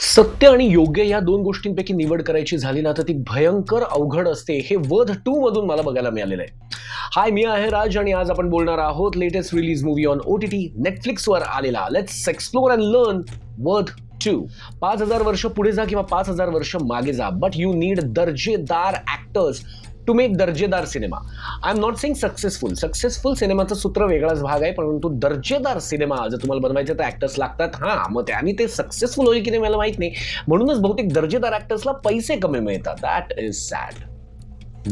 सत्य आणि योग्य या दोन गोष्टींपैकी निवड करायची झाली ना तर ती भयंकर अवघड असते. हे वध 2 मधून मला बघायला मिळालेलं आहे. हाय, मी आहे राज आणि आज आपण बोलणार आहोत latest release movie on OTT नेटफ्लिक्सवर आलेला. लेट्स एक्सप्लोर अँड लर्न वध 2. 5000 वर्ष पुढे जा किंवा 5000 वर्ष मागे जा, बट यू नीड दर्जेदार ॲक्टर्स टू मेक दर्जेदार cinema. I am not saying successful सिनेमाचं सूत्र वेगळाच भाग आहे, परंतु दर्जेदार सिनेमा जर तुम्हाला बनवायचं तर ॲक्टर्स लागतात. मग त्यांनी ते सक्सेसफुल होईल की नाही मला माहित नाही, म्हणूनच बहुतेक दर्जेदार ॲक्टर्सला पैसे कमी मिळतात. That is sad.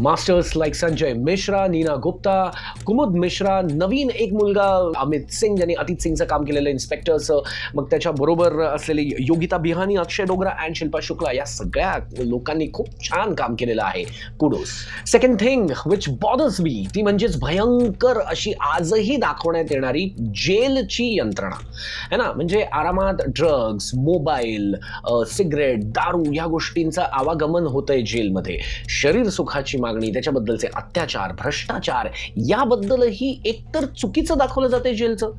Masters like Sanjay Mishra, Neena Gupta, Kumud Mishra, नवीन एक मुलगा अमित सिंग ज्यांनी अतित सिंगचं काम केलेलं इन्स्पेक्टरचं, मग त्याच्या बरोबर असलेली योगिता बिहानी, अक्षय डोगरा अँड शिल्पा शुक्ला, या सगळ्या लोकांनी खूप छान काम केलेलं आहे. Kudos. Second thing which bothers me ती म्हणजेच भयंकर अशी आजही दाखवण्यात येणारी जेलची यंत्रणा है ना. म्हणजे आरामात ड्रग्ज, मोबाईल, सिगरेट, दारू या गोष्टींचं आवागमन होतंय जेलमध्ये. शरीर सुखाची मागणी, त्याच्याबद्दलचे अत्याचार, भ्रष्टाचार याबद्दलही एकतर चुकीचं दाखवलं जाते जेलचं,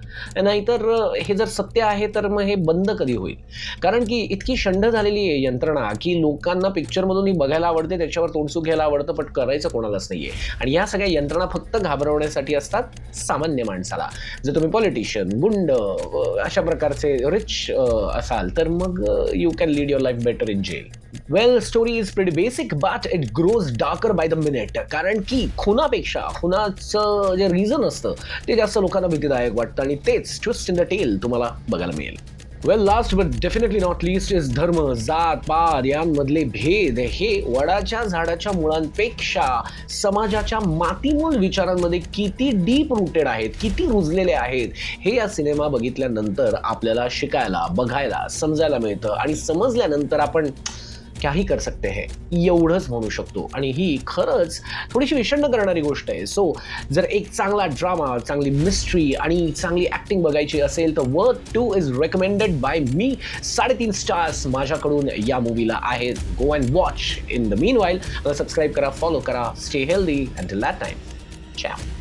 नाहीतर हे जर सत्य आहे तर मग हे बंद कधी होईल. कारण की इतकी शंड झालेली आहे यंत्रणा की लोकांना पिक्चरमधूनही बघायला आवडते, त्याच्यावर तोंडसूक घ्यायला आवडतं, पण करायचं कोणालाच नाहीये. आणि या सगळ्या यंत्रणा फक्त घाबरवण्यासाठी असतात सामान्य माणसाला. जर तुम्ही पॉलिटिशियन, गुंड, अशा प्रकारचे रिच असाल तर मग you can lead your life better in jail. Well, story is pretty basic but it grows darker by the minute. कारण की खुनाचं जे रिझन असतं ते जास्त लोकांना भीतीदायक वाटतं आणि तेच ट्विस्ट इन द टेल तुम्हाला बघायला मिळेल. Well, last but definitely not least is धर्म, जात, पात यांमधले भेद हे वडाच्या झाडाच्या मुळांपेक्षा समाजाच्या मातीमूळ विचारांमध्ये किती डीप रूटेड आहेत, किती रुजलेले आहेत, हे या सिनेमा बघितल्यानंतर आपल्याला शिकायला, बघायला, समजायला मिळतं. आणि समजल्यानंतर आपण काही कर सकते है एवढंच म्हणू शकतो. आणि ही खरंच थोडीशी विषण्ण करणारी गोष्ट आहे. सो जर एक चांगला ड्रामा, चांगली मिस्ट्री आणि चांगली ॲक्टिंग बघायची असेल तर वध 2 is recommended by me. 3.5 stars माझ्याकडून या मूवीला आहेत. Go and watch. In the meanwhile subscribe करा, फॉलो करा. Stay healthy. Until that time, ciao.